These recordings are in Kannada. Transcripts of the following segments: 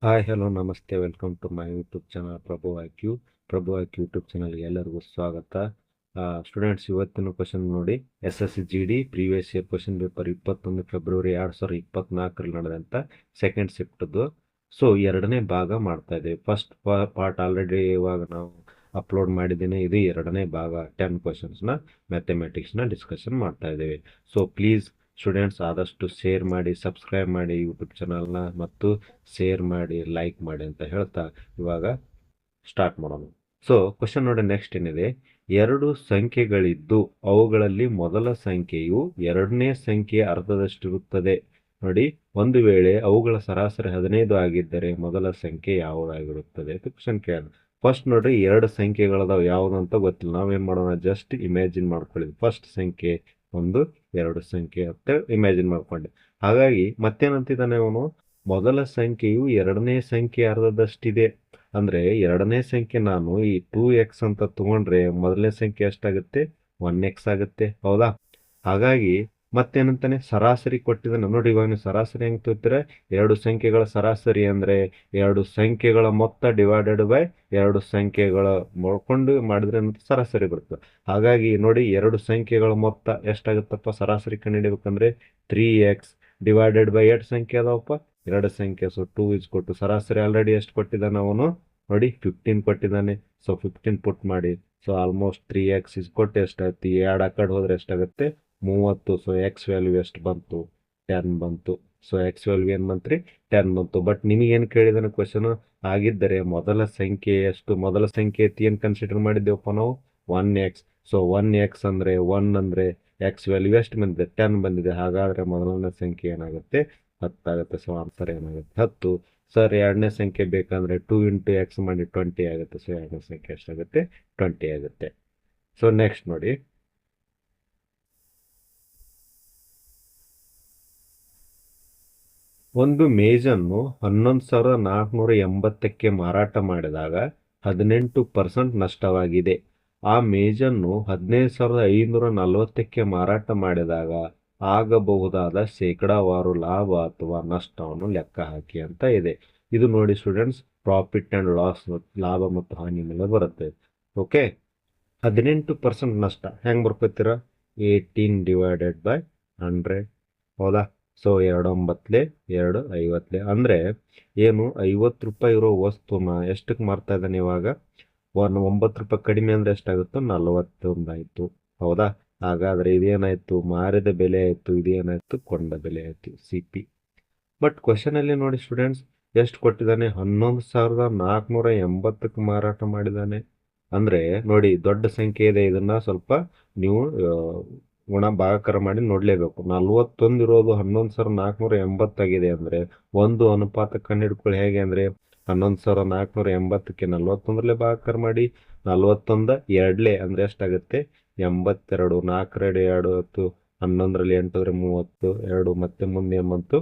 ಹಾಯ್ ಹಲೋ ನಮಸ್ತೆ welcome to my YouTube channel Prabhu IQ YouTube ಚಾನಲ್ಗೆ ಎಲ್ಲರಿಗೂ ಸ್ವಾಗತ. ಸ್ಟೂಡೆಂಟ್ಸ್, ಇವತ್ತಿನ ಕ್ವಶನ್ ನೋಡಿ. SSC GD previous year question paper 21 February 2024ರಲ್ಲಿ ನಡೆದಂಥ ಸೆಕೆಂಡ್ ಶಿಫ್ಟ್ದು. ಸೊ ಎರಡನೇ ಭಾಗ ಮಾಡ್ತಾ ಇದ್ದೀವಿ. ಫಸ್ಟ್ ಪಾರ್ಟ್ ಆಲ್ರೆಡಿ ಇವಾಗ ನಾವು ಅಪ್ಲೋಡ್ ಮಾಡಿದ್ದೀನಿ. ಇದು ಎರಡನೇ ಭಾಗ 10 ಕ್ವಶನ್ಸ್ನ ಮ್ಯಾಥಮೆಟಿಕ್ಸ್ನ ಡಿಸ್ಕಷನ್ ಮಾಡ್ತಾ ಇದ್ದೀವಿ. ಸೊ ಪ್ಲೀಸ್ ಸ್ಟೂಡೆಂಟ್ಸ್ ಆದಷ್ಟು ಶೇರ್ ಮಾಡಿ, ಸಬ್ಸ್ಕ್ರೈಬ್ ಮಾಡಿ ಯೂಟ್ಯೂಬ್ ಚಾನಲ್ನ, ಮತ್ತು ಶೇರ್ ಮಾಡಿ, ಲೈಕ್ ಮಾಡಿ ಅಂತ ಹೇಳ್ತಾ ಇವಾಗ ಸ್ಟಾರ್ಟ್ ಮಾಡೋಣ. ಸೊ ಕ್ವಶನ್ ನೋಡಿ, ನೆಕ್ಸ್ಟ್ ಏನಿದೆ, ಎರಡು ಸಂಖ್ಯೆಗಳಿದ್ದು ಅವುಗಳಲ್ಲಿ ಮೊದಲ ಸಂಖ್ಯೆಯು ಎರಡನೇ ಸಂಖ್ಯೆಯ ಅರ್ಧದಷ್ಟಿರುತ್ತದೆ. ನೋಡಿ, ಒಂದು ವೇಳೆ ಅವುಗಳ ಸರಾಸರಿ 15 ಆಗಿದ್ದರೆ ಮೊದಲ ಸಂಖ್ಯೆ ಯಾವುದಾಗಿರುತ್ತದೆ ಅಂತ ಕ್ವಶನ್ ಕೇಳ. ಫಸ್ಟ್ ನೋಡ್ರಿ, ಎರಡು ಸಂಖ್ಯೆಗಳದಾವ, ಯಾವುದಂತ ಗೊತ್ತಿಲ್ಲ. ನಾವೇನ್ ಮಾಡೋಣ, ಜಸ್ಟ್ ಇಮ್ಯಾಜಿನ್ ಮಾಡ್ಕೊಳ್ಳಿ. ಫಸ್ಟ್ ಸಂಖ್ಯೆ ಒಂದು, ಎರಡು ಸಂಖ್ಯೆ ಅಂತ ಇಮ್ಯಾಜಿನ್ ಮಾಡ್ಕೊಂಡೆ. ಹಾಗಾಗಿ ಮತ್ತೇನಂತಿದ್ದಾನೆ ಅವನು, ಮೊದಲ ಸಂಖ್ಯೆಯು ಎರಡನೇ ಸಂಖ್ಯೆ ಅರ್ಧದಷ್ಟಿದೆ. ಅಂದ್ರೆ ಎರಡನೇ ಸಂಖ್ಯೆ ನಾನು ಈ 2x ಅಂತ ತಗೊಂಡ್ರೆ ಮೊದಲನೇ ಸಂಖ್ಯೆ ಎಷ್ಟಾಗುತ್ತೆ, 1x ಆಗುತ್ತೆ. ಹೌದಾ? ಹಾಗಾಗಿ ಮತ್ತೇನಂತಾನೆ, ಸರಾಸರಿ ಕೊಟ್ಟಿದ್ದಾನೆ. ನೋಡಿ, ಇವಾಗ ನೀವು ಸರಾಸರಿ ಹೆಂಗ್ ತೋತೀರ, ಎರಡು ಸಂಖ್ಯೆಗಳ ಸರಾಸರಿ ಅಂದ್ರೆ ಎರಡು ಸಂಖ್ಯೆಗಳ ಮೊತ್ತ ಡಿವೈಡೆಡ್ ಬೈ ಎರಡು ಸಂಖ್ಯೆಗಳ ಮಾಡ್ಕೊಂಡು ಮಾಡಿದ್ರೆ ಸರಾಸರಿ ಬರುತ್ತೆ. ಹಾಗಾಗಿ ನೋಡಿ, ಎರಡು ಸಂಖ್ಯೆಗಳ ಮೊತ್ತ ಎಷ್ಟಾಗುತ್ತಪ್ಪ ಸರಾಸರಿ ಕಂಡುಹಿಡಿಬೇಕಂದ್ರೆ 3x ಡಿವೈಡೆಡ್ ಬೈ ಎರಡು ಸಂಖ್ಯೆ ಅದಾವಪ್ಪ, ಎರಡು ಸಂಖ್ಯೆ. ಸೊ 2 ಸರಾಸರಿ ಆಲ್ರೆಡಿ ಎಷ್ಟು ಕೊಟ್ಟಿದ್ದಾನೆ ಅವನು, ನೋಡಿ 15 ಕೊಟ್ಟಿದ್ದಾನೆ. ಸೊ 15 ಪುಟ್ ಮಾಡಿ. ಸೊ ಆಲ್ಮೋಸ್ಟ್ 3x ಕೊಟ್ಟು ಎಷ್ಟಾಯ್ತು, ಎರಡು ಆ ಕಡೆ ಹೋದ್ರೆ ಎಷ್ಟಾಗುತ್ತೆ, 30. ಸೊ ಎಕ್ಸ್ ವ್ಯಾಲ್ಯೂ ಎಷ್ಟು ಬಂತು, 10 ಬಂತು. ಸೊ ಎಕ್ಸ್ ವ್ಯಾಲ್ಯೂ ಏನು ಬಂತ್ರಿ, 10 ಬಂತು. ಬಟ್ ನಿಮಗೇನು ಕೇಳಿದಾನೆ ಕ್ವಶನ್, ಆಗಿದ್ದರೆ ಮೊದಲ ಸಂಖ್ಯೆ ಎಷ್ಟು, ಮೊದಲ ಸಂಖ್ಯೆ ಏನು ಕನ್ಸಿಡರ್ ಮಾಡಿದ್ದೇವಪ್ಪ ನಾವು, 1x. ಸೊ 1x ಅಂದ್ರೆ 1 ಅಂದ್ರೆ ಎಕ್ಸ್ ವ್ಯಾಲ್ಯೂ ಎಷ್ಟು ಬಂದಿದೆ, 10 ಬಂದಿದೆ. ಹಾಗಾದ್ರೆ ಮೊದಲನೇ ಸಂಖ್ಯೆ ಏನಾಗುತ್ತೆ, 10 ಆಗುತ್ತೆ. ಸೊ ಆನ್ಸರ್ ಏನಾಗುತ್ತೆ, 10. ಸರ್ ಎರಡನೇ ಸಂಖ್ಯೆ ಬೇಕಂದ್ರೆ 2 × x ಮಾಡಿ 20 ಆಗುತ್ತೆ. ಸೊ ಎರಡನೇ ಸಂಖ್ಯೆ ಎಷ್ಟಾಗುತ್ತೆ, 20 ಆಗುತ್ತೆ. ಸೊ ನೆಕ್ಸ್ಟ್ ನೋಡಿ, ಒಂದು ಮೇಜನ್ನು 11,480ಕ್ಕೆ ಮಾರಾಟ ಮಾಡಿದಾಗ 18% ನಷ್ಟವಾಗಿದೆ. ಆ ಮೇಜನ್ನು 15,540ಕ್ಕೆ ಮಾರಾಟ ಮಾಡಿದಾಗ ಆಗಬಹುದಾದ ಶೇಕಡಾವಾರು ಲಾಭ ಅಥವಾ ನಷ್ಟವನ್ನು ಲೆಕ್ಕ ಹಾಕಿ ಅಂತ ಇದೆ. ಇದು ನೋಡಿ ಸ್ಟೂಡೆಂಟ್ಸ್, ಪ್ರಾಫಿಟ್ ಅಂಡ್ ಲಾಸ್, ಲಾಭ ಮತ್ತು ಹಾನಿ ಮೇಲೆ ಬರುತ್ತೆ. ಓಕೆ, 18% ನಷ್ಟ ಹೆಂಗ್ ಬರ್ಕೋತೀರಾ, 18 ಡಿವೈಡೆಡ್ ಬೈ 100. ಹೌದಾ? ಸೊ 2 9 2 50 ಅಂದ್ರೆ ಏನು, 50 ರೂಪಾಯಿ ಇರೋ ವಸ್ತುನ ಎಷ್ಟಕ್ಕೆ ಮಾರ್ತಾ ಇದ್ದಾನೆ ಇವಾಗ, 9 ರೂಪಾಯಿ ಕಡಿಮೆ ಅಂದ್ರೆ ಎಷ್ಟಾಗುತ್ತೋ 41 ಆಯ್ತು. ಹೌದಾ? ಹಾಗಾದ್ರೆ ಇದೇನಾಯ್ತು, ಮಾರಿದ ಬೆಲೆ ಆಯ್ತು, ಇದೇನಾಯ್ತು, ಕೊಂಡ ಬೆಲೆ ಆಯ್ತು, CP. ಬಟ್ ಕ್ವಶನ್ ಅಲ್ಲಿ ನೋಡಿ ಸ್ಟೂಡೆಂಟ್ಸ್, ಎಷ್ಟು ಕೊಟ್ಟಿದ್ದಾನೆ, 11,480ಕ್ಕೆ ಮಾರಾಟ ಮಾಡಿದ್ದಾನೆ. ಅಂದ್ರೆ ನೋಡಿ, ದೊಡ್ಡ ಸಂಖ್ಯೆ ಇದೆ, ಇದನ್ನ ಸ್ವಲ್ಪ ನೀವು ಭಾಗಾಕಾರ ಮಾಡಿ ನೋಡ್ಲೇಬೇಕು. 41 ಇರೋದು 11,480 ಆಗಿದೆ ಅಂದ್ರೆ ಒಂದು ಅನುಪಾತ ಕಂಡು ಹೇಗೆ ಅಂದ್ರೆ, 11,480ಕ್ಕೆ 41 ಭಾಗಾಕಾರ ಮಾಡಿ, 41 2 ಅಂದ್ರೆ ಎಷ್ಟಾಗುತ್ತೆ, 82. 4 2 10, 11 8 30, 2 ಮತ್ತೆ ಮುಂದೆ ಬಂತು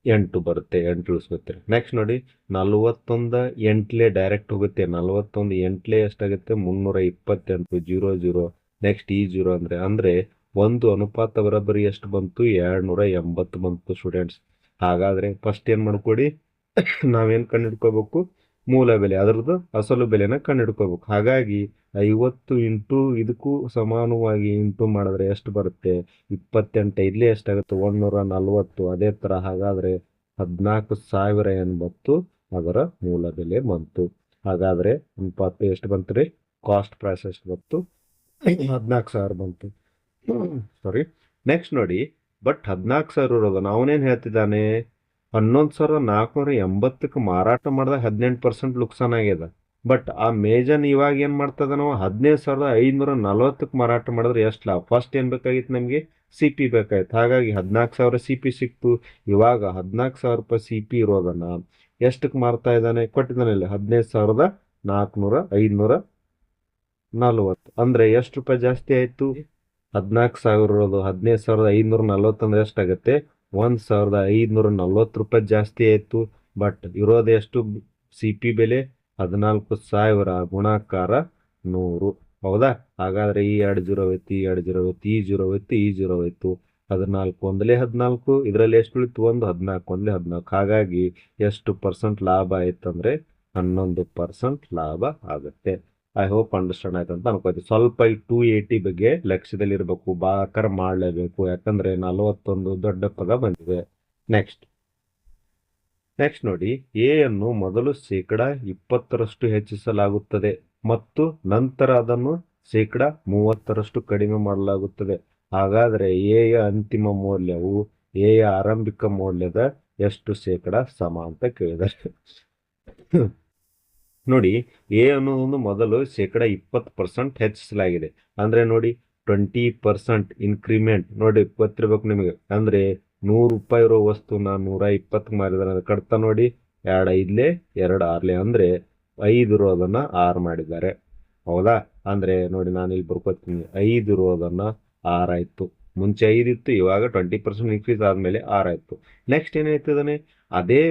8 ಬರುತ್ತೆ, 8 ಉಳಿಸ್ಕೊತೀರಿ. ನೆಕ್ಸ್ಟ್ ನೋಡಿ, 41 8 ಡೈರೆಕ್ಟ್ ಹೋಗುತ್ತೆ, 41 8 ಎಷ್ಟಾಗುತ್ತೆ, 328. 0 0 ನೆಕ್ಸ್ಟ್ ಈ 0 ಅಂದ್ರೆ ಒಂದು ಅನುಪಾತ ಬರೋಬ್ಬರಿ ಎಷ್ಟು ಬಂತು, 280 ಬಂತು ಸ್ಟೂಡೆಂಟ್ಸ್. ಹಾಗಾದ್ರೆ ಫಸ್ಟ್ ಏನ್ ಮಾಡ್ಕೊಡಿ, ನಾವೇನ್ ಕಂಡುಹಿಡ್ಕೋಬೇಕು, ಮೂಲ ಬೆಲೆ, ಅದರದ್ದು ಅಸಲು ಬೆಲೆನ ಕಂಡುಹಿಡ್ಕೋಬೇಕು. ಹಾಗಾಗಿ 50 ಇಂಟು ಇದಕ್ಕೂ ಸಮಾನವಾಗಿ ಇಂಟು ಮಾಡಿದ್ರೆ ಎಷ್ಟು ಬರುತ್ತೆ, 28. ಇಲ್ಲಿ ಎಷ್ಟಾಗುತ್ತೆ, 140. ಅದೇ ತರ ಹಾಗಾದ್ರೆ 14,000 ಏನು ಬಂತು, ಅದರ ಮೂಲ ಬೆಲೆ ಬಂತು. ಹಾಗಾದ್ರೆ ಅನುಪಾತ ಎಷ್ಟು ಬಂತು ರೀ, ಕಾಸ್ಟ್ ಪ್ರೈಸ್ ಎಷ್ಟು ಬಂತು, 14,000 ಬಂತು. ಸಾರಿ. ನೆಕ್ಸ್ಟ್ ನೋಡಿ, ಬಟ್ 14,000 ಇರೋದು ಅವನೇನ್ ಹೇಳ್ತಿದ್ದಾನೆ, 11,480ಕ್ಕೆ ಮಾರಾಟ ಮಾಡಿದಾಗ 18% ನುಕ್ಸಾನ್ ಆಗ್ಯದ. ಬಟ್ ಆ ಮೇಜನ್ ಇವಾಗ ಏನ್ ಮಾಡ್ತದ, ನಾವು 15,540ಕ್ಕೆ ಮಾರಾಟ ಮಾಡಿದ್ರೆ ಎಷ್ಟು ಲಾಭ. ಫಸ್ಟ್ ಏನ್ ಬೇಕಾಗಿತ್ತು ನಮ್ಗೆ, CP ಬೇಕಾಯ್ತು. ಹಾಗಾಗಿ 14,000 CP ಸಿಕ್ತು. ಇವಾಗ 14,000 ರೂಪಾಯಿ CP ಇರೋದನ್ನ ಎಷ್ಟಕ್ಕೆ ಮಾರ್ತಾ ಇದ್ದಾನೆ, ಕೊಟ್ಟಿದ್ದಾನೆ ಇಲ್ಲಿ 15,540. ಅಂದ್ರೆ ಎಷ್ಟು ರೂಪಾಯಿ ಜಾಸ್ತಿ ಆಯ್ತು, 14,000 ಇರೋದು 15,540 ಅಂದ್ರೆ ಎಷ್ಟಾಗುತ್ತೆ, 1,540 ರೂಪಾಯಿ ಜಾಸ್ತಿ ಆಯ್ತು. ಬಟ್ ಇರೋದು ಎಷ್ಟು CP ಬೆಲೆ, 14,000 ಗುಣಾಕಾರ 100. ಹೌದಾ? ಹಾಗಾದ್ರೆ ಈ 2 0 ಹೋಯ್ತು, ಈ 2 0 ಹೋಯ್ತು, ಈ 0 ಹೋಯ್ತು, ಈ 0 ಹೋಯ್ತು. 14 ಒಂದಲೇ 14, ಇದರಲ್ಲಿ ಎಷ್ಟು ಉಳಿತು? 1, 14 ಒಂದಲೇ 14. ಹಾಗಾಗಿ ಎಷ್ಟು ಪರ್ಸೆಂಟ್ ಲಾಭ ಆಯ್ತಂದ್ರೆ 11% ಲಾಭ ಆಗುತ್ತೆ. ಐ ಹೋಪ್ ಅಂಡರ್ಸ್ಟ್ಯಾಂಡ್ ಆಯ್ತು ಅಂತ ಅನ್ಕೋತೀವಿ. ಸ್ವಲ್ಪ ಈ 280 ಬಗ್ಗೆ ಲಕ್ಷ್ಯದಲ್ಲಿ ಇರಬೇಕು, ಭಾಗಾಕಾರ ಮಾಡಲೇಬೇಕು, ಯಾಕಂದ್ರೆ 41 ದೊಡ್ಡ ಪದ ಬಂದಿದೆ. ನೆಕ್ಸ್ಟ್ ನೋಡಿ, ಎ ಅನ್ನು ಮೊದಲು ಶೇಕಡ 20ರಷ್ಟು ಹೆಚ್ಚಿಸಲಾಗುತ್ತದೆ ಮತ್ತು ನಂತರ ಅದನ್ನು ಶೇಕಡ 30ರಷ್ಟು ಕಡಿಮೆ ಮಾಡಲಾಗುತ್ತದೆ. ಹಾಗಾದ್ರೆ ಎ ಯ ಅಂತಿಮ ಮೌಲ್ಯವು ಎ ಯ ಆರಂಭಿಕ ಮೌಲ್ಯದ ಎಷ್ಟು ಶೇಕಡ ಸಮ ಅಂತ ಕೇಳಿದ್ದಾರೆ. ನೋಡಿ, ಎ ಅನ್ನೋದೊಂದು ಮೊದಲು ಶೇಕಡ 20% ಹೆಚ್ಚಿಸಲಾಗಿದೆ. ಅಂದ್ರೆ ನೋಡಿ 20% ಇನ್ಕ್ರಿಮೆಂಟ್. ನೋಡಿ ಗೊತ್ತಿರ್ಬೇಕು ನಿಮಗೆ. ಅಂದ್ರೆ 100 ರೂಪಾಯಿ ಇರೋ ವಸ್ತುನ 120 ಮಾರಿದಾರೆ. ಅದು ಕಡ್ತಾ ನೋಡಿ 2 5 2 6 ಅಂದ್ರೆ 5 ಇರೋದನ್ನ 6 ಮಾಡಿದ್ದಾರೆ. ಹೌದಾ? ಅಂದ್ರೆ ನೋಡಿ ನಾನು ಇಲ್ಲಿ ಬರ್ಕೋತೀನಿ, 5 ಇರೋದನ್ನ 6 ಆಯ್ತು. ಮುಂಚೆ 5 ಇತ್ತು, ಇವಾಗ 20% ಇನ್ಕ್ರೀಸ್ ಆದ್ಮೇಲೆ 6 ಆಯ್ತು. ನೆಕ್ಸ್ಟ್ ಏನಾಯ್ತದಾನೆ, ಅದೇ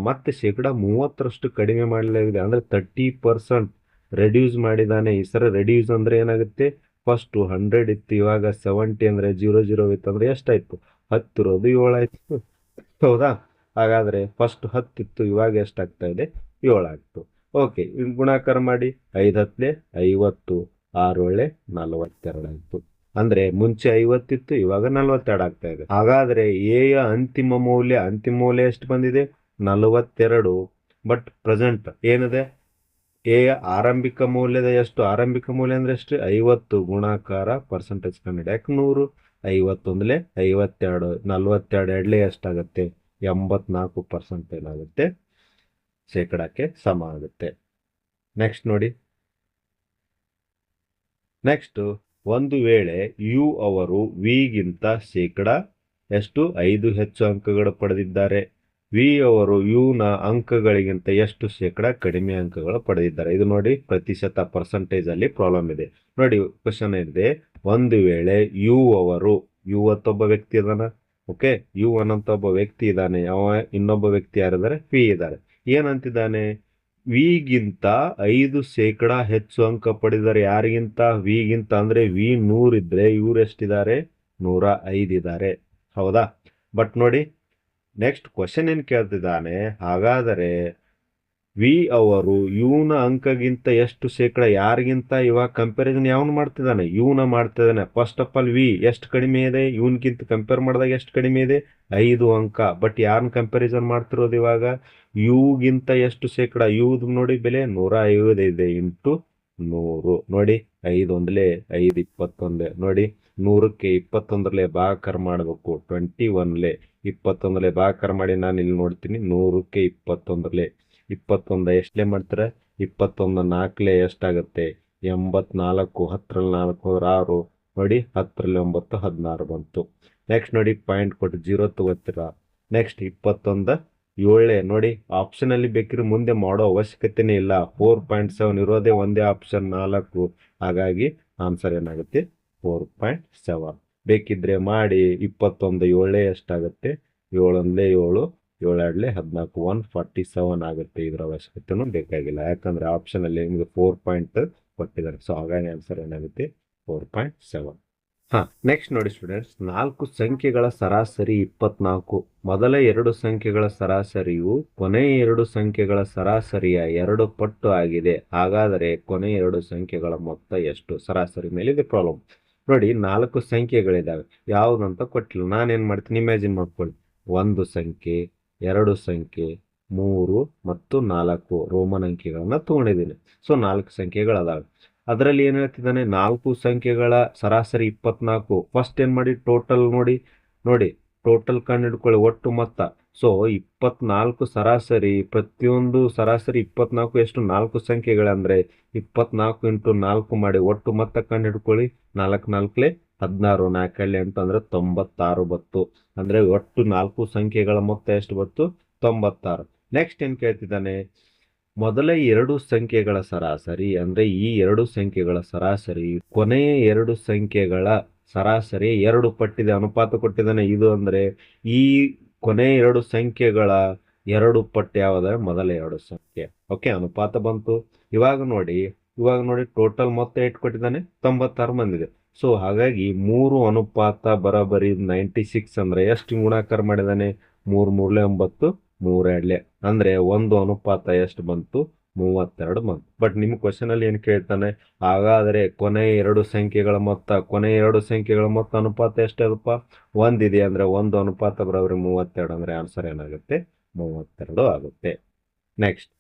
ಮತ್ತೆ ಶೇಕಡ 30ರಷ್ಟು ಕಡಿಮೆ ಮಾಡಲಾಗಿದೆ. ಅಂದ್ರೆ 30% ರೆಡ್ಯೂಸ್ ಮಾಡಿದಾನೆ. ಈ ಸರ ರೆಡ್ಯೂಸ್ ಅಂದ್ರೆ ಏನಾಗುತ್ತೆ, ಫಸ್ಟ್ 100 ಇತ್ತು, ಇವಾಗ 70 ಅಂದ್ರೆ 00 ಇತ್ತು, ಅಂದ್ರೆ ಎಷ್ಟಾಯ್ತು? 10 ಇರೋದು 7 ಆಯ್ತು. ಹೌದಾ? ಹಾಗಾದ್ರೆ ಫಸ್ಟ್ 10 ಇತ್ತು, ಇವಾಗ ಎಷ್ಟಾಗ್ತಾ ಇದೆ? 7 ಆಗ್ತು. ಓಕೆ, ಗುಣಾಕಾರ ಮಾಡಿ. 5 10 50, 6 42 ಆಯ್ತು. ಅಂದ್ರೆ ಮುಂಚೆ 50 ಇತ್ತು, ಇವಾಗ 42 ಆಗ್ತಾ ಇದೆ. ಹಾಗಾದ್ರೆ ಎ ಯ ಅಂತಿಮ ಮೌಲ್ಯ ಎಷ್ಟು ಬಂದಿದೆ? 42. ಬಟ್ ಪ್ರೆಸೆಂಟ್ ಏನಿದೆ? ಎ ಯ ಆರಂಭಿಕ ಮೌಲ್ಯದ ಎಷ್ಟು? ಆರಂಭಿಕ ಮೌಲ್ಯ ಅಂದ್ರೆ ಎಷ್ಟು? 50 ಗುಣಾಕಾರ ಪರ್ಸೆಂಟೇಜ್ ಕಂಡುಹಿಡಿಯಕ್ಕೆ 100. 51 52, 42 ಎರಡ್ಲೆ ಎಷ್ಟಾಗುತ್ತೆ? 84% ಏನಾಗುತ್ತೆ? ಶೇಕಡಕ್ಕೆ ಸಮ ಆಗುತ್ತೆ. ನೆಕ್ಸ್ಟ್ ನೋಡಿ. ನೆಕ್ಸ್ಟ್, ಒಂದು ವೇಳೆ ಯು ಅವರು ವಿಗಿಂತ ಶೇಕಡ ಎಷ್ಟು? 5 ಹೆಚ್ಚು ಅಂಕಗಳು ಪಡೆದಿದ್ದಾರೆ. ವಿ ಅವರು ಯು ನ ಅಂಕಗಳಿಗಿಂತ ಎಷ್ಟು ಶೇಕಡ ಕಡಿಮೆ ಅಂಕಗಳು ಪಡೆದಿದ್ದಾರೆ. ಇದು ನೋಡಿ ಪ್ರತಿಶತ, ಪರ್ಸೆಂಟೇಜ್ ಅಲ್ಲಿ ಪ್ರಾಬ್ಲಮ್ ಇದೆ. ನೋಡಿ ಕ್ವಶನ್ ಇದೆ, ಒಂದು ವೇಳೆ ಯು ಅವರು, ಯು ಒಬ್ಬ ವ್ಯಕ್ತಿ ಇದಾನ. ಓಕೆ, ಯು ಅನ್ನಂತ ಒಬ್ಬ ವ್ಯಕ್ತಿ ಇದ್ದಾನೆ. ಇನ್ನೊಬ್ಬ ವ್ಯಕ್ತಿ ಯಾರಿದ್ದಾರೆ? ವಿ ಇದ್ದಾರೆ. ಏನಂತಿದ್ದಾನೆ? ವಿಗಿಂತ 5% ಹೆಚ್ಚು ಅಂಕ ಪಡೆದಿದ್ದಾರೆ. ಯಾರಿಗಿಂತ? ವಿಗಿಂತ. ಅಂದ್ರೆ ವಿ 100 ಇದ್ರೆ ಇವ್ರು ಎಷ್ಟಿದ್ದಾರೆ? 105 ಇದ್ದಾರೆ. ಹೌದಾ? ಬಟ್ ನೋಡಿ ನೆಕ್ಸ್ಟ್ ಕ್ವಶನ್ ಏನ್ ಕೇಳ್ತಿದ್ದಾನೆ, ಹಾಗಾದರೆ ವಿ ಅವರು ಯುನ ಅಂಕಗಿಂತ ಎಷ್ಟು ಶೇಕಡ, ಯಾರಿಗಿಂತ? ಇವಾಗ ಕಂಪ್ಯಾರಿಸನ್ ಯಾವನು ಮಾಡ್ತಿದ್ದಾನೆ? ಯುನ ಮಾಡ್ತಿದ್ದಾನೆ. ಫಸ್ಟ್ ಆಫ್ ಆಲ್ ವಿ ಎಷ್ಟು ಕಡಿಮೆ ಇದೆ? ಯುನ್ಗಿಂತ ಕಂಪೇರ್ ಮಾಡಿದಾಗ ಎಷ್ಟು ಕಡಿಮೆ ಇದೆ? 5 ಅಂಕ. ಬಟ್ ಯಾರನ್ನ ಕಂಪ್ಯಾರಿಸನ್ ಮಾಡ್ತಿರೋದು ಇವಾಗ? ಯುಗಿಂತ ಎಷ್ಟು ಶೇಕಡ? ಯುದ್ ನೋಡಿ ಬೆಲೆ 105 ಇದೆ ಇಂಟು 100. ನೋಡಿ 5 ಒಂದಲೇ 5 21. ನೋಡಿ 100ಕ್ಕೆ 21 ಭಾಗಾಕಾರ ಮಾಡಬೇಕು. 21 21 ಭಾಗಾಕಾರ ಮಾಡಿ. ನಾನು ಇಲ್ಲಿ ನೋಡ್ತೀನಿ, 100ಕ್ಕೆ 21 21 ಎಷ್ಟಲೇ ಮಾಡ್ತಾರೆ? 21 4 ಎಷ್ಟಾಗುತ್ತೆ? 84. 10ರಲ್ಲಿ 4 ಹೋದ್ರೆ 6. ನೋಡಿ 10ರಲ್ಲಿ 9 16 ಬಂತು. ನೆಕ್ಸ್ಟ್ ನೋಡಿ ಪಾಯಿಂಟ್ ಕೊಟ್ಟು 0 ತಗೋತೀರಾ. ನೆಕ್ಸ್ಟ್ 21 7. ನೋಡಿ ಆಪ್ಷನ್ ಅಲ್ಲಿ ಬೇಕಿದ್ರೆ ಮುಂದೆ ಮಾಡೋ ಅವಶ್ಯಕತೆನೇ ಇಲ್ಲ. 4.7 ಇರೋದೇ ಒಂದೇ ಆಪ್ಷನ್ 4. ಹಾಗಾಗಿ ಆನ್ಸರ್ ಏನಾಗುತ್ತೆ? 4.7. ಬೇಕಿದ್ರೆ ಮಾಡಿ. 21 7 ಎಷ್ಟಾಗುತ್ತೆ? 7 1 7, 7 2 14, 147 ಆಗುತ್ತೆ. ಇದರ ಅವಶ್ಯಕತೆನೂ ಬೇಕಾಗಿಲ್ಲ, ಯಾಕಂದ್ರೆ ಆಪ್ಷನ್ ಅಲ್ಲಿ ನಿಮಗೆ 4 ಪಾಯಿಂಟ್ ಕೊಟ್ಟಿದ್ದಾರೆ. ಸೊ ಹಾಗಾಗಿ ಆನ್ಸರ್ ಏನಾಗುತ್ತೆ? 4.7. ನೆಕ್ಸ್ಟ್ ನೋಡಿ ಸ್ಟೂಡೆಂಟ್ಸ್, 4 ಸಂಖ್ಯೆಗಳ ಸರಾಸರಿ 24. ಮೊದಲ 2 ಸಂಖ್ಯೆಗಳ ಸರಾಸರಿಯು ಕೊನೆಯ 2 ಸಂಖ್ಯೆಗಳ ಸರಾಸರಿಯ 2 ಪಟ್ಟು ಆಗಿದೆ. ಹಾಗಾದರೆ ಕೊನೆಯ 2 ಸಂಖ್ಯೆಗಳ ಮೊತ್ತ ಎಷ್ಟು? ಸರಾಸರಿ ಮೇಲೆ ಇದೆ ಪ್ರಾಬ್ಲಮ್. ನೋಡಿ 4 ಸಂಖ್ಯೆಗಳಿದಾವೆ, ಯಾವುದಂತ ಕೊಟ್ಟಿಲ್ಲ. ನಾನೇನ್ ಮಾಡ್ತೀನಿ, ಇಮ್ಯಾಜಿನ್ ಮಾಡ್ಕೊಳ್ಳಿ. 1 ಸಂಖ್ಯೆ, 2 ಸಂಖ್ಯೆ, 3 ಮತ್ತು 4 ರೋಮನ್ ಅಂಕಿಗಳನ್ನ ತಗೊಂಡಿದ್ದೀನಿ. ಸೊ 4 ಸಂಖ್ಯೆಗಳದಾವೆ. ಅದರಲ್ಲಿ ಏನ್ ಹೇಳ್ತಿದ್ದಾನೆ? 4 ಸಂಖ್ಯೆಗಳ ಸರಾಸರಿ 24. ಫಸ್ಟ್ ಏನ್ ಮಾಡಿ, ಟೋಟಲ್ ನೋಡಿ ಟೋಟಲ್ ಕಂಡು ಹಿಡ್ಕೊಳ್ಳಿ, ಒಟ್ಟು ಮೊತ್ತ. ಸೊ 24 ಸರಾಸರಿ, ಪ್ರತಿಯೊಂದು ಸರಾಸರಿ 24 ಎಷ್ಟು? 4 ಸಂಖ್ಯೆಗಳಂದ್ರೆ 24 ಇಂಟು 4 ಮಾಡಿ ಒಟ್ಟು ಮೊತ್ತ ಕಂಡು ಹಿಡ್ಕೊಳ್ಳಿ. 4 4 16, 4 8 ಅಂದ್ರೆ 96 ಬತ್ತು. ಅಂದ್ರೆ ಒಟ್ಟು 4 ಸಂಖ್ಯೆಗಳ ಮೊತ್ತ ಎಷ್ಟು ಬತ್ತು? 96. ನೆಕ್ಸ್ಟ್ ಏನ್ ಕೇಳ್ತಿದ್ದಾನೆ? ಮೊದಲ 2 ಸಂಖ್ಯೆಗಳ ಸರಾಸರಿ, ಅಂದ್ರೆ ಈ 2 ಸಂಖ್ಯೆಗಳ ಸರಾಸರಿ ಕೊನೆಯ 2 ಸಂಖ್ಯೆಗಳ ಸರಾಸರಿ 2 ಪಟ್ಟಿದೆ. ಅನುಪಾತ ಕೊಟ್ಟಿದ್ದಾನೆ. ಇದು ಅಂದ್ರೆ ಈ ಕೊನೆಯ 2 ಸಂಖ್ಯೆಗಳ 2 ಪಟ್ಟು ಯಾವ್ದ? ಮೊದಲ 2 ಸಂಖ್ಯೆ. ಓಕೆ, ಅನುಪಾತ ಬಂತು. ಇವಾಗ ನೋಡಿ ಟೋಟಲ್ ಮೊತ್ತ ಎಷ್ಟು ಕೊಟ್ಟಿದ್ದಾನೆ? 96 ಬಂದಿದೆ. ಸೊ ಹಾಗಾಗಿ 3 ಅನುಪಾತ ಬರೋಬ್ಬರಿ 96 ಅಂದ್ರೆ ಎಷ್ಟು ಗುಣಾಕಾರ ಮಾಡಿದಾನೆ? 3 ಮೂರ್ಲೆ 9, 3 ಎರಡ್ಲೆ ಅಂದ್ರೆ 1 ಅನುಪಾತ ಎಷ್ಟು ಬಂತು? 32 ಬಂತು. ಬಟ್ ನಿಮ್ಮ ಕ್ವಶನ್ ಅಲ್ಲಿ ಏನ್ ಕೇಳ್ತಾನೆ? ಹಾಗಾದ್ರೆ ಕೊನೆ ಎರಡು ಸಂಖ್ಯೆಗಳ ಮೊತ್ತ ಅನುಪಾತ ಎಷ್ಟಪ್ಪ? 1 ಇದೆ ಅಂದ್ರೆ 1 ಅನುಪಾತ ಬರೋಬ್ಬರಿ 32 ಅಂದ್ರೆ ಆನ್ಸರ್ ಏನಾಗುತ್ತೆ? 32 ಆಗುತ್ತೆ. ನೆಕ್ಸ್ಟ್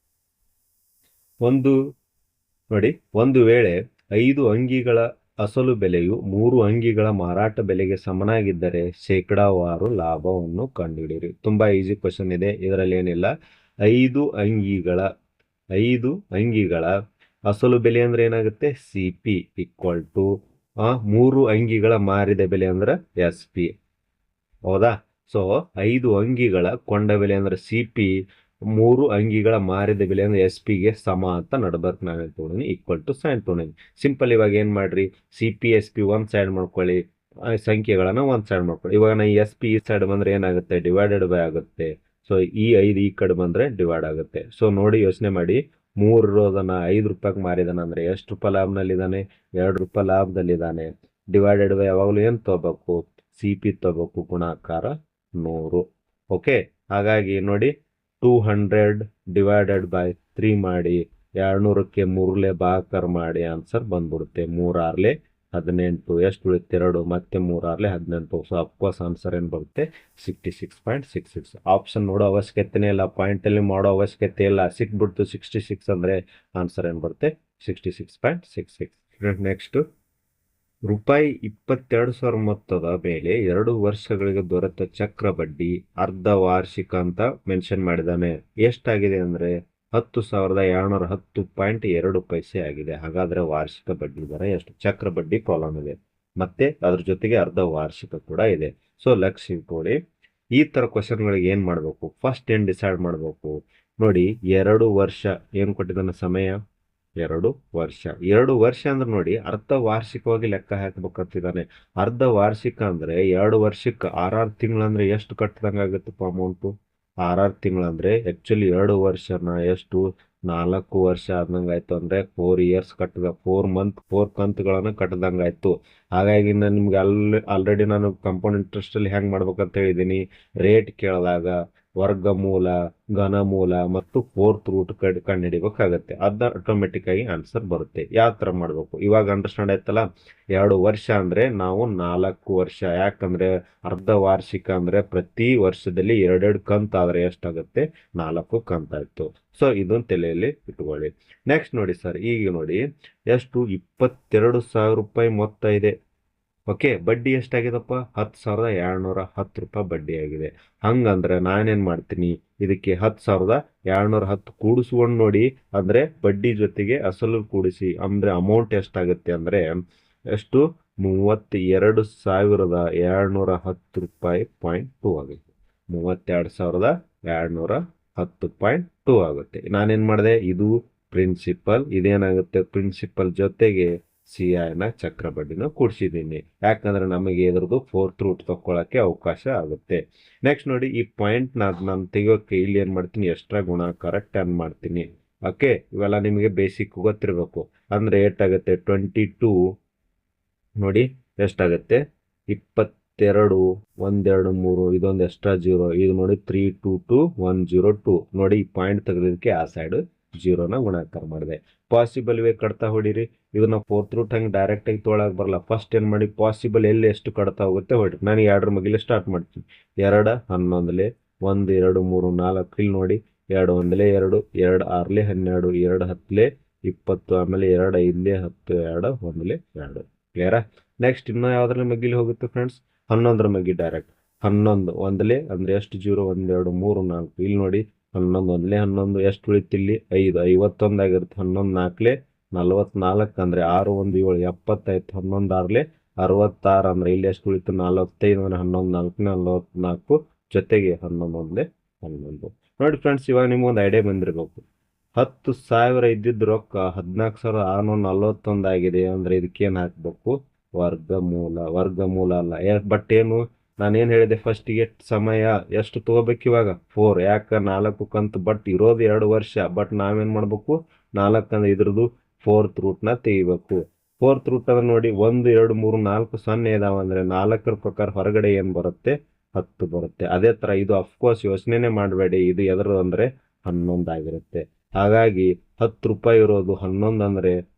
ನೋಡಿ, ಒಂದು ವೇಳೆ 5 ಅಂಗಿಗಳ ಅಸಲು ಬೆಲೆಯು 3 ಅಂಗಿಗಳ ಮಾರಾಟ ಬೆಲೆಗೆ ಸಮನಾಗಿದ್ದರೆ ಶೇಕಡಾವಾರು ಲಾಭವನ್ನು ಕಂಡುಹಿಡಿಯಿರಿ. ತುಂಬಾ ಈಸಿ ಕ್ವಶನ್ ಇದೆ, ಇದರಲ್ಲಿ ಏನಿಲ್ಲ. 5 ಅಂಗಿಗಳ ಅಸಲು ಬೆಲೆ ಅಂದ್ರೆ ಏನಾಗುತ್ತೆ? CP ಈಕ್ವಲ್ ಟು 3 ಅಂಗಿಗಳ ಮಾರಿದ ಬೆಲೆ ಅಂದ್ರೆ SP. ಹೌದಾ? ಸೊ 5 ಅಂಗಿಗಳ ಕೊಂಡ ಬೆಲೆ ಅಂದ್ರೆ CP, 3 ಅಂಗಿಗಳ ಮಾರಿದ ಬೆಲೆ ಅಂದ್ರೆ SP ಗೆ ಸಮ ಅಂತ ನಡ್ಬರ್ಕ್ ನಾವೇನ್ ತಗೊಂಡಿನಿ? ಈಕ್ವಲ್ ಟು ಸೈನ್ ತಗೊಂಡಿನಿ. ಸಿಂಪಲ್ ಇವಾಗ ಏನ್ ಮಾಡ್ರಿ? CP SP ಒಂದ್ ಸೈಡ್ ಮಾಡ್ಕೊಳ್ಳಿ, ಸಂಖ್ಯೆಗಳನ್ನ ಒಂದ್ ಸೈಡ್ ಮಾಡ್ಕೊಳ್ಳಿ. ಇವಾಗ ನಾ SP ಈ ಸೈಡ್ ಬಂದ್ರೆ ಏನಾಗುತ್ತೆ? ಡಿವೈಡೆಡ್ ಬೈ ಆಗುತ್ತೆ. ಸೊ ಈ 5 ಈ ಕಡೆ ಬಂದ್ರೆ ಡಿವೈಡ್ ಆಗುತ್ತೆ. ಸೊ ನೋಡಿ, ಯೋಚನೆ ಮಾಡಿ, 3 ಇರೋದನ್ನ 5 ರೂಪಾಯಿಗೆ ಮಾರಿದಾನ ಅಂದ್ರೆ ಎಷ್ಟು ರೂಪಾಯಿ ಲಾಭನಲ್ಲಿದ್ದಾನೆ? 2 ರೂಪಾಯಿ ಲಾಭದಲ್ಲಿದ್ದಾನೆ. ಡಿವೈಡೆಡ್ ಬೈ ಯಾವಾಗಲೂ ಏನ್ ತಗೋಬೇಕು? CP ತಗೋಬೇಕು, ಗುಣಾಕಾರ 100. ಓಕೆ, ಹಾಗಾಗಿ ನೋಡಿ 200 ಡಿವೈಡೆಡ್ ಬೈ 3 ಮಾಡಿ 200ಕ್ಕೆ 3ಲೆ ಭಾಗಾಕಾರ ಮಾಡಿ ಆನ್ಸರ್ ಬಂದ್ಬಿಡುತ್ತೆ. 3 6ಲೆ 18, ಎಷ್ಟು ಉಳಿತು? 2, ಮತ್ತೆ 3 6ಲೆ 18. ಸೊ ಅಫ್ಕೋರ್ಸ್ ಆನ್ಸರ್ ಏನ್ ಬರುತ್ತೆ? 66.66. ಆಪ್ಷನ್ ನೋಡೋ ಅವಶ್ಯಕತೆನೇ ಇಲ್ಲ, ಪಾಯಿಂಟ್ ಅಲ್ಲಿ ಮಾಡೋ ಅವಶ್ಯಕತೆ ಇಲ್ಲ. ಸಿಕ್ಬಿಡ್ತು 66 ಅಂದ್ರೆ ಆನ್ಸರ್ ಏನ್ ಬರುತ್ತೆ? 66.66. ನೆಕ್ಸ್ಟ್, ರೂಪಾಯಿ 22,000 ಮೊತ್ತದ ಮೇಲೆ 2 ವರ್ಷಗಳಿಗೆ ದೊರೆತ ಚಕ್ರ ಬಡ್ಡಿ ಅರ್ಧ ವಾರ್ಷಿಕ ಅಂತ ಮೆನ್ಷನ್ ಮಾಡಿದಾನೆ. ಎಷ್ಟಾಗಿದೆ ಅಂದ್ರೆ 10,710.2 ಪೈಸೆ ಆಗಿದೆ. ಹಾಗಾದ್ರೆ ವಾರ್ಷಿಕ ಬಡ್ಡಿ ದರ ಎಷ್ಟು? ಚಕ್ರ ಬಡ್ಡಿ ಪ್ರಾಬ್ಲಮ್ ಇದೆ, ಮತ್ತೆ ಅದ್ರ ಜೊತೆಗೆ ಅರ್ಧ ವಾರ್ಷಿಕ ಕೂಡ ಇದೆ. ಸೊ ಲಕ್ಷ್ಯ ಇಟ್ಕೊಳ್ಳಿ, ಈ ತರ ಕ್ವಶನ್ಗಳಿಗೆ ಏನ್ ಮಾಡ್ಬೇಕು? ಫಸ್ಟ್ ಏನ್ ಡಿಸೈಡ್ ಮಾಡ್ಬೇಕು ನೋಡಿ. 2 ವರ್ಷ ಏನ್ ಕೊಟ್ಟಿದ್ದಾನೆ ಸಮಯ? 2 ವರ್ಷ. 2 ವರ್ಷ ಅಂದ್ರೆ ನೋಡಿ, ಅರ್ಧ ವಾರ್ಷಿಕವಾಗಿ ಲೆಕ್ಕ ಹಾಕ್ಬೇಕಂತಿದ್ದಾನೆ. ಅರ್ಧ ವಾರ್ಷಿಕ ಅಂದ್ರೆ 2 ವರ್ಷಕ್ಕೆ 6 ತಿಂಗಳಂದ್ರೆ ಎಷ್ಟು ಕಟ್ಟದಂಗ ಆಗುತ್ತಪ್ಪ ಅಮೌಂಟು? 6 ತಿಂಗಳಂದ್ರೆ ಆಕ್ಚುಲಿ 2 ವರ್ಷನ ಎಷ್ಟು 4 ವರ್ಷ ಆದಂಗ ಆಯ್ತು. ಅಂದ್ರೆ 4 ಇಯರ್ಸ್ ಕಟ್ಟದ 4 ಕಂತುಗಳನ್ನ ಕಟ್ಟದಂಗ ಆಯ್ತು. ಹಾಗಾಗಿ ನಾನು ನಿಮ್ಗೆ ಆಲ್ರೆಡಿ ನಾನು ಕಂಪೌಂಡ್ ಇಂಟ್ರೆಸ್ಟ್ ಅಲ್ಲಿ ಹೆಂಗ್ ಮಾಡ್ಬೇಕಂತ ಹೇಳಿದೀನಿ. ರೇಟ್ ಕೇಳಿದಾಗ ವರ್ಗಮೂಲ, ಘನಮೂಲ ಮತ್ತು ಫೋರ್ತ್ ರೂಟ್ ಕಂಡುಹಿಡಿಬೇಕಾಗತ್ತೆ. ಅದ ಆಟೋಮೆಟಿಕ್ ಆಗಿ ಆನ್ಸರ್ ಬರುತ್ತೆ. ಯಾವ ತರ ಮಾಡ್ಬೇಕು ಇವಾಗ ಅಂಡರ್ಸ್ಟ್ಯಾಂಡ್ ಆಯ್ತಲ್ಲ. 2 ವರ್ಷ ಅಂದ್ರೆ ನಾವು 4 ವರ್ಷ, ಯಾಕಂದ್ರೆ ಅರ್ಧ ವಾರ್ಷಿಕ ಅಂದ್ರೆ ಪ್ರತಿ ವರ್ಷದಲ್ಲಿ 2 ಕಂತು ಆದ್ರೆ ಎಷ್ಟಾಗುತ್ತೆ? 4 ಕಂತಾಯ್ತು. ಸೊ ಇದನ್ನ ತಲೆಯಲ್ಲಿ ಇಟ್ಕೊಳ್ಳಿ. ನೆಕ್ಸ್ಟ್ ನೋಡಿ ಸರ್, ಈಗ ನೋಡಿ ಎಷ್ಟು 22,000 ರೂಪಾಯಿ ಮೊತ್ತ ಇದೆ. ಓಕೆ, ಬಡ್ಡಿ ಎಷ್ಟಾಗಿದಪ್ಪ? 10,210 ರೂಪಾಯಿ ಬಡ್ಡಿ ಆಗಿದೆ. ಹಂಗಂದ್ರೆ ನಾನೇನ್ ಮಾಡ್ತೀನಿ, ಇದಕ್ಕೆ 10,210 ಕೂಡಿಸ್ಕೊಂಡು ನೋಡಿ, ಅಂದ್ರೆ ಬಡ್ಡಿ ಜೊತೆಗೆ ಅಸಲು ಕೂಡಿಸಿ ಅಂದ್ರೆ ಅಮೌಂಟ್ ಎಷ್ಟಾಗುತ್ತೆ ಅಂದ್ರೆ ಎಷ್ಟು? 32,210 ರೂಪಾಯಿ .2 ಆಗುತ್ತೆ. 32,210.2 ಆಗುತ್ತೆ. ನಾನೇನ್ ಮಾಡಿದೆ? ಇದು ಪ್ರಿನ್ಸಿಪಲ್, ಇದೇನಾಗುತ್ತೆ? ಪ್ರಿನ್ಸಿಪಲ್ ಜೊತೆಗೆ CIನ ಚಕ್ರ ಬಡ್ಡಿನ ಕೂಡಿಸಿದ್ದೀನಿ. ಯಾಕಂದ್ರೆ ನಮಗೆ ಇದ್ರದ್ದು ಫೋರ್ತ್ ರೂಟ್ ತಕ್ಕೊಳ್ಳಕ್ಕೆ ಅವಕಾಶ ಆಗುತ್ತೆ. ನೆಕ್ಸ್ಟ್ ನೋಡಿ, ಈ ಪಾಯಿಂಟ್ ನಾನು ತೆಗಿಯೋಕೆ ಇಲ್ಲಿ ಏನ್ ಮಾಡ್ತೀನಿ? ಎಕ್ಸ್ಟ್ರಾ ಗುಣಾಕಾರ 10 ಮಾಡ್ತೀನಿ. ಓಕೆ, ಇವೆಲ್ಲ ನಿಮಗೆ ಬೇಸಿಕ್ ಗೊತ್ತಿರಬೇಕು. ಅಂದ್ರೆ ಏಟಾಗುತ್ತೆ? 22 ನೋಡಿ ಎಷ್ಟಾಗುತ್ತೆ? 22, 1 2 3, ಇದೊಂದು ಎಕ್ಸ್ಟ್ರಾ 0, ಇದು ನೋಡಿ 322,102. ನೋಡಿ ಈ ಪಾಯಿಂಟ್ ತೆಗೆದಕ್ಕೆ ಆ ಸೈಡ್ 0ನ ಗುಣಾಕಾರ ಮಾಡಿದೆ. ಪಾಸಿಬಲ್ ವೇ ಕಟ್ತಾ ಹೊಡಿರಿ. ಇದನ್ನ ಫೋರ್ತ್ ರೂಟ್ ಹಂಗೆ ಡೈರೆಕ್ಟ್ ಆಗಿ ತೊಗೊಳಕ್ ಬರಲ್ಲ. ಫಸ್ಟ್ ಏನ್ ಮಾಡಿ, ಪಾಸಿಬಲ್ ಎಲ್ಲಿ ಎಷ್ಟು ಕಟ್ತಾ ಹೋಗುತ್ತೆ ಹೊಡಿ. ನಾನು 2ರ ಮಗಿಲೆ ಸ್ಟಾರ್ಟ್ ಮಾಡ್ತೀನಿ. 2 11ಲೆ 1 2 3 4, ಇಲ್ಲಿ ನೋಡಿ 2 1ಲೆ 2, 2 6ಲೆ 12, 2 10ಲೆ 20, ಆಮೇಲೆ 2 5ಲೆ 10, 2 1ಲೆ 2. ಕ್ಲಿಯರಾ? ನೆಕ್ಸ್ಟ್ ಇನ್ನೂ ಯಾವ್ದ್ರ ಮಗಿಲಿ ಹೋಗುತ್ತೆ ಫ್ರೆಂಡ್ಸ್? 11ರ ಮಗಿ ಡೈರೆಕ್ಟ್. 11 1ಲೆ ಅಂದ್ರೆ ಎಷ್ಟು? 0 1 2 3 4. ಇಲ್ಲಿ ನೋಡಿ 11 1ಲೆ 11, ಎಷ್ಟು ಉಳಿತಿಲ್ಲಿ? 5, 51 ಆಗಿರುತ್ತೆ. 11 4ಲೆ 44 ಅಂದ್ರೆ 6 1 7 75. 11 6ಲೆ 66 ಅಂದ್ರೆ ಇಲ್ಲಿ ಎಷ್ಟು ಉಳಿತು? 45 ಅಂದ್ರೆ 11 4 44 ಜೊತೆಗೆ 11 1ಲೆ 11. ನೋಡಿ ಫ್ರೆಂಡ್ಸ್, ಇವಾಗ ನಿಮ್ಗೊಂದು ಐಡಿಯಾ ಬಂದಿರಬೇಕು. 10,000 ಇದ್ದಿದ್ದು ರೊಕ್ಕ 14,641 ಆಗಿದೆ ಅಂದ್ರೆ ಇದಕ್ಕೇನು ಹಾಕ್ಬೇಕು? ವರ್ಗಮೂಲ ಅಲ್ಲ. ಬಟ್ ಏನು ನಾನೇನ್ ಹೇಳಿದೆ ಫಸ್ಟಿಗೆ? ಸಮಯ ಎಷ್ಟು ತಗೋಬೇಕು ಇವಾಗ? 4. ಯಾಕ? 4 ಕಂತು. ಬಟ್ ಇರೋದು 2 ವರ್ಷ. ಬಟ್ ನಾವೇನ್ ಮಾಡ್ಬೇಕು? 4 ಅಂದ್ರೆ ಇದ್ರದ್ದು ಫೋರ್ತ್ ರೂಟ್ ನ ತೆಗಿಬೇಕು. ಫೋರ್ತ್ ರೂಟ್ ಅಂದ್ರೆ ನೋಡಿ 1 2 3 4 0 ಇದಾವ ಅಂದ್ರೆ 4ರ ಪ್ರಕಾರ ಹೊರಗಡೆ ಏನ್ ಬರುತ್ತೆ 10 ಬರುತ್ತೆ. ಅದೇ ತರ ಇದು ಅಫ್ಕೋರ್ಸ್ ಯೋಚನೆನೆ ಮಾಡಬೇಡಿ, ಇದು ಎದರು ಅಂದ್ರೆ 11 ಆಗಿರುತ್ತೆ. ಹಾಗಾಗಿ 10 ರೂಪಾಯಿ ಇರೋದು 11 ಅಂದ್ರೆ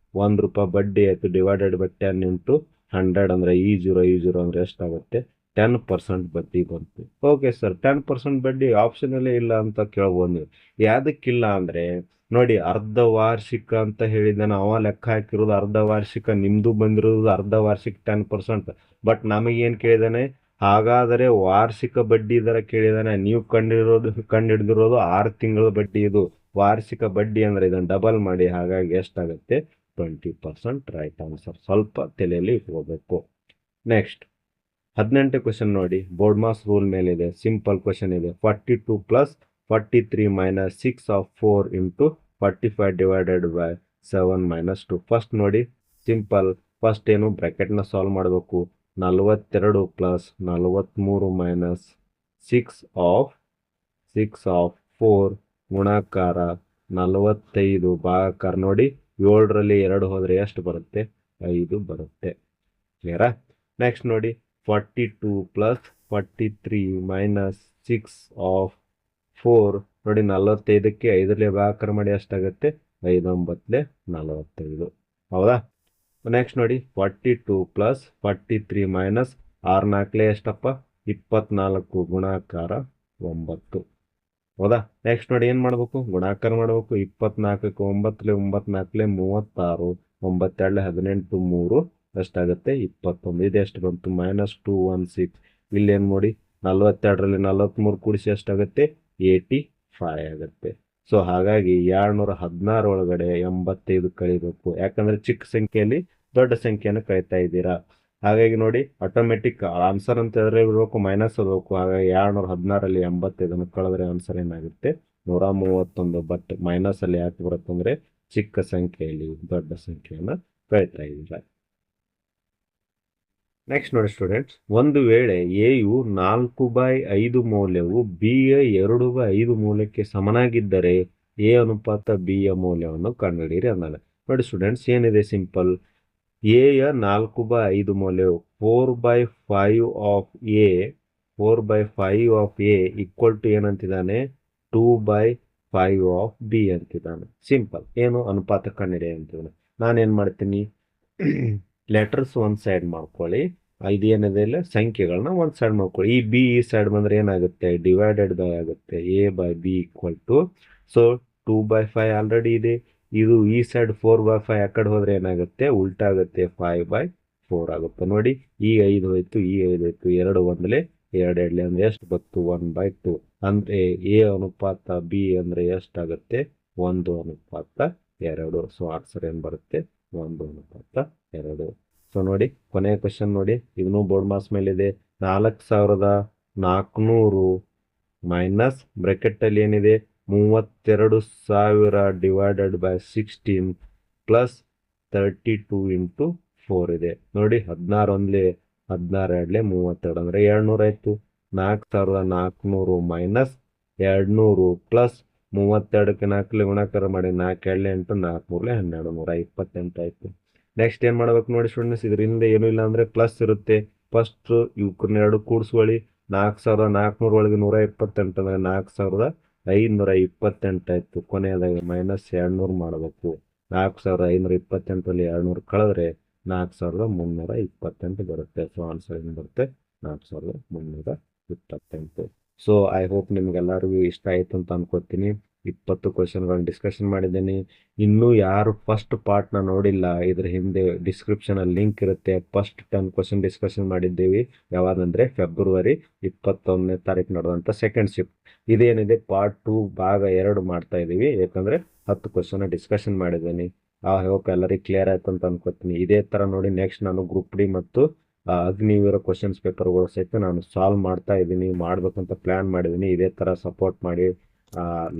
1 ರೂಪಾಯಿ ಬಡ್ಡಿ ಆಯ್ತು, ಡಿವೈಡೆಡ್ ಬೈ 10 ಇಂಟು 100 ಅಂದ್ರೆ ಈ ಜೀರೋ ಅಂದ್ರೆ ಎಷ್ಟಾಗುತ್ತೆ 10% ಬಡ್ಡಿ ಬಂತು. ಓಕೆ ಸರ್, 10% ಬಡ್ಡಿ ಆಪ್ಷನಲ್ಲೇ ಇಲ್ಲ ಅಂತ ಕೇಳ್ಬೋದು ನೀವು. ಯಾದಕ್ಕಿಲ್ಲ ಅಂದ್ರೆ ನೋಡಿ, ಅರ್ಧ ವಾರ್ಷಿಕ ಅಂತ ಹೇಳಿದ ನಾವು ಲೆಕ್ಕ ಹಾಕಿರೋದು ಅರ್ಧ ವಾರ್ಷಿಕ, ನಿಮ್ದು ಬಂದಿರೋದು ಅರ್ಧ ವಾರ್ಷಿಕ 10%. ಬಟ್ ನಮಗೇನ್ ಕೇಳಿದಾನೆ, ಹಾಗಾದರೆ ವಾರ್ಷಿಕ ಬಡ್ಡಿ ದರ ಕೇಳಿದಾನೆ. ನೀವು ಕಂಡಿಡಿದಿರೋದು 6 ತಿಂಗಳ ಬಡ್ಡಿ, ಇದು ವಾರ್ಷಿಕ ಬಡ್ಡಿ ಅಂದ್ರೆ ಇದನ್ನ ಡಬಲ್ ಮಾಡಿ, ಹಾಗಾಗಿ ಎಷ್ಟಾಗುತ್ತೆ 20%. Right answer. ಸ್ವಲ್ಪ ತಲೆಯಲ್ಲಿ ಇಟ್ಕೋಬೇಕು. ನೆಕ್ಸ್ಟ್ 18 ಕ್ವಶನ್ ನೋಡಿ, ಬೋರ್ಡ್ ಮಾಸ್ ರೂಲ್ ಮೇಲಿದೆ. ಸಿಂಪಲ್ ಕ್ವಶನ್ ಇದೆ. 42 plus 43 minus 6 of 4 into 45 divided by 7 minus 2. First ನೋಡಿ ಸಿಂಪಲ್. ಫಸ್ಟ್ ಏನು ಬ್ರಾಕೆಟ್ನ ಸಾಲ್ವ್ ಮಾಡಬೇಕು. 42 ಪ್ಲಸ್ 43 ಮೈನಸ್ 6 ಆಫ್ 4 ಗುಣಾಕಾರ 45 ಭಾಗಾಕಾರ. ನೋಡಿ 7ರಲ್ಲಿ 2 ಹೋದ್ರೆ ಎಷ್ಟು ಬರುತ್ತೆ 5 ಬರುತ್ತೆ. ಕ್ಲಿಯರಾ? ನೆಕ್ಸ್ಟ್ ನೋಡಿ 42 ಪ್ಲಸ್ 43 ಮೈನಸ್ 6 ಆಫ್ 4. ನೋಡಿ 45ಕ್ಕೆ 5ರಲ್ಲಿ ಭಾಗಾಕಾರ ಮಾಡಿ ಎಷ್ಟಾಗುತ್ತೆ 5 9 45. ಹೌದಾ? ನೆಕ್ಸ್ಟ್ ನೋಡಿ 42 ಪ್ಲಸ್ 43 ಮೈನಸ್ 6 4 ಎಷ್ಟಪ್ಪ 24 ಗುಣಾಕಾರ 9. ಹೌದಾ? ನೆಕ್ಸ್ಟ್ ನೋಡಿ ಏನ್ ಮಾಡ್ಬೇಕು, ಗುಣಾಕಾರ ಮಾಡ್ಬೇಕು. 24ಕ್ಕೆ 9 9 4 36 9 2 18 3 ಎಷ್ಟಾಗುತ್ತೆ 21. ಇದೆಷ್ಟು ಬಂತು -216. ಇಲ್ಲೇನು ನೋಡಿ 42ರಲ್ಲಿ 43 ಕೂಡಿಸಿ ಎಷ್ಟಾಗುತ್ತೆ 85 ಆಗುತ್ತೆ. ಸೊ ಹಾಗಾಗಿ 216 ಒಳಗಡೆ 85 ಕಳಿಬೇಕು. ಯಾಕಂದ್ರೆ ಚಿಕ್ಕ ಸಂಖ್ಯೆಯಲ್ಲಿ ದೊಡ್ಡ ಸಂಖ್ಯೆಯನ್ನು ಕಳಿತಾ ಇದ್ದೀರಾ. ಹಾಗಾಗಿ ನೋಡಿ ಆಟೋಮೆಟಿಕ್ ಆನ್ಸರ್ ಅಂತ ಹೇಳಿದ್ರೆ ಇರಬೇಕು ಮೈನಸ್ ಇರಬೇಕು. ಹಾಗಾಗಿ 216ರಲ್ಲಿ 85 ಕಳೆದ್ರೆ ಆನ್ಸರ್ ಏನಾಗುತ್ತೆ 131. ಬಟ್ ಮೈನಸ್ ಅಲ್ಲಿ ಯಾಕೆ ಬರುತ್ತೆ ಅಂದ್ರೆ ಚಿಕ್ಕ ಸಂಖ್ಯೆಯಲ್ಲಿ ದೊಡ್ಡ ಸಂಖ್ಯೆಯನ್ನು ಕಳಿತಾ ಇದ್ದೀರಾ. ನೆಕ್ಸ್ಟ್ ನೋಡಿ ಸ್ಟೂಡೆಂಟ್ಸ್, ಒಂದು ವೇಳೆ ಎಯು 4/5 ಮೌಲ್ಯವು ಬಿ ಯ 2/5 ಮೌಲ್ಯಕ್ಕೆ ಸಮನಾಗಿದ್ದರೆ ಎ ಅನುಪಾತ ಬಿ ಯ ಮೌಲ್ಯವನ್ನು ಕಂಡುಹಿಡಿಯಿರಿ ಅಂದಾನೆ. ನೋಡಿ ಸ್ಟೂಡೆಂಟ್ಸ್, ಏನಿದೆ ಸಿಂಪಲ್. ಎ ಯ 4/5 ಮೌಲ್ಯವು 4/5 of a 4/5 of a equal to ಏನಂತಿದ್ದಾನೆ 2/5 ಆಫ್ ಬಿ ಅಂತಿದ್ದಾನೆ. ಸಿಂಪಲ್. ಏನು ಅನುಪಾತ ಕಂಡುಹಿಡಿಯ ಅಂತಿದ್ದಾನೆ. ನಾನೇನ್ ಮಾಡ್ತೀನಿ, ಲೆಟರ್ಸ್ ಒಂದ್ ಸೈಡ್ ಮಾಡ್ಕೊಳ್ಳಿ, ಇದೇನಿದೆ ಇಲ್ಲ ಸಂಖ್ಯೆಗಳನ್ನ ಒಂದ್ ಸೈಡ್ ಮಾಡ್ಕೊಳ್ಳಿ. ಈ ಬಿ ಈ ಸೈಡ್ ಬಂದ್ರೆ ಏನಾಗುತ್ತೆ ಡಿವೈಡೆಡ್ ಬೈ ಆಗುತ್ತೆ A by B equal to. So 2/5 already ಇದೆ. ಇದು ಈ ಸೈಡ್ 4/5 ಆ ಕಡೆ ಹೋದ್ರೆ ಏನಾಗುತ್ತೆ ಉಲ್ಟಾ ಆಗುತ್ತೆ 5/4 ಆಗುತ್ತೆ. ನೋಡಿ ಈ 5 ಹೋಯ್ತು, ಈ 5 ಹೋಯ್ತು, 2 ಒಂದ್ಲೆ 2 2 ಅಂದ್ರೆ ಎಷ್ಟು ಬಂತು 1/2. ಅಂದ್ರೆ ಎ ಅನುಪಾತ ಬಿ ಅಂದ್ರೆ ಎಷ್ಟಾಗುತ್ತೆ 1/2. ಸೊ ಆನ್ಸರ್ ಏನ್ ಬರುತ್ತೆ 1/2. ಸೊ ನೋಡಿ ಕೊನೆಯ ಕ್ವಶನ್ ನೋಡಿ, ಇದನ್ನು ಬೋರ್ಡ್ ಮಾಸ್ ಮೇಲಿದೆ. 4400 ಮೈನಸ್ ಬ್ರಾಕೆಟ್ ಅಲ್ಲಿ ಏನಿದೆ 32,000 ಡಿವೈಡೆಡ್ ಬೈ 16 ಪ್ಲಸ್ 32 ಇಂಟು 4 ಇದೆ. ನೋಡಿ 16 ಒಂದ್ಲೆ 16 2 32 ಅಂದ್ರೆ 200 ಆಯ್ತು. 4400 ಮೈನಸ್ 200 ಪ್ಲಸ್ 32ಕ್ಕೆ 4 ಗುಣಾಕಾರ ಮಾಡಿ 4 2 8 4 3 12 128 ಆಯ್ತು. ನೆಕ್ಸ್ಟ್ ಏನ್ ಮಾಡ್ಬೇಕು ನೋಡಿ ಸ್ಟೂಡೆಂಟ್ಸ್, ಇದರಿಂದ ಏನು ಇಲ್ಲ ಅಂದ್ರೆ ಪ್ಲಸ್ ಇರುತ್ತೆ. ಫಸ್ಟ್ ಇವ್ಕನ್ನ 2 ಕೂಡಿಸ್ಕೊಳ್ಳಿ. 4400 ಒಳಗೆ 128 ಅಂದ್ರೆ 4528 ಆಯ್ತು. ಕೊನೆಯದಾಗಿ -200 ಮಾಡಬೇಕು. 4528ರಲ್ಲಿ 200 ಕಳೆದ್ರೆ 4328 ಬರುತ್ತೆ. ಸೊ ಆನ್ಸರ್ ಏನು ಬರುತ್ತೆ 4328. ಸೊ ಐ ಹೋಪ್ ನಿಮ್ಗೆಲ್ಲರಿಗೂ ಇಷ್ಟ ಆಯ್ತು ಅಂತ ಅನ್ಕೋತೀನಿ. 20 ಕ್ವಶನ್ಗಳನ್ನ ಡಿಸ್ಕಷನ್ ಮಾಡಿದ್ದೀನಿ. ಇನ್ನೂ ಯಾರು ಫಸ್ಟ್ ಪಾರ್ಟ್ನ ನೋಡಿಲ್ಲ, ಇದ್ರ ಹಿಂದೆ ಡಿಸ್ಕ್ರಿಪ್ಷನ್ ಅಲ್ಲಿ ಲಿಂಕ್ ಇರುತ್ತೆ. ಫಸ್ಟ್ 10 ಕ್ವಶನ್ ಡಿಸ್ಕಷನ್ ಮಾಡಿದ್ದೀವಿ. ಯಾವಾಗಂದ್ರೆ ಫೆಬ್ರವರಿ 21ನೇ ತಾರೀಕು ನಡೆದಂತ ಸೆಕೆಂಡ್ ಶಿಫ್ಟ್. ಇದೇನಿದೆ ಪಾರ್ಟ್ 2 ಭಾಗ 2 ಮಾಡ್ತಾ ಇದೀವಿ. ಯಾಕಂದ್ರೆ 10 ಕ್ವಶನ್ ಡಿಸ್ಕಷನ್ ಮಾಡಿದ್ದೀನಿ. ಆ ಹೋಪ್ ಎಲ್ಲರಿಗೂ ಕ್ಲಿಯರ್ ಆಯ್ತು ಅಂತ ಅನ್ಕೋತೀನಿ. ಇದೇ ತರ ನೋಡಿ ನೆಕ್ಸ್ಟ್ ನಾನು ಗ್ರೂಪ್ ಡಿ ಮತ್ತು ಅಗ್ನಿವೀರ ಕ್ವಶನ್ಸ್ ಪೇಪರ್ಗಳು ಸಹಿತ ನಾನು ಸಾಲ್ವ್ ಮಾಡ್ತಾ ಇದ್ದೀನಿ, ಮಾಡ್ಬೇಕಂತ ಪ್ಲಾನ್ ಮಾಡಿದ್ದೀನಿ. ಇದೇ ತರ ಸಪೋರ್ಟ್ ಮಾಡಿ,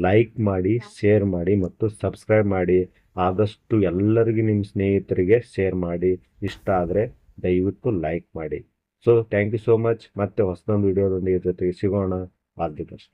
ಲೈಕ್ ಮಾಡಿ, ಶೇರ್ ಮಾಡಿ ಮತ್ತು ಸಬ್ಸ್ಕ್ರೈಬ್ ಮಾಡಿ. ಆದಷ್ಟು ಎಲ್ಲರಿಗೂ ನಿಮ್ಮ ಸ್ನೇಹಿತರಿಗೆ ಶೇರ್ ಮಾಡಿ. ಇಷ್ಟ ಆದರೆ ದಯವಿಟ್ಟು ಲೈಕ್ ಮಾಡಿ. So thank you so much. ಮತ್ತೆ ಹೊಸದೊಂದು ವಿಡಿಯೋದೊಂದಿಗೆ ಜೊತೆಗೆ ಸಿಗೋಣ. All the best.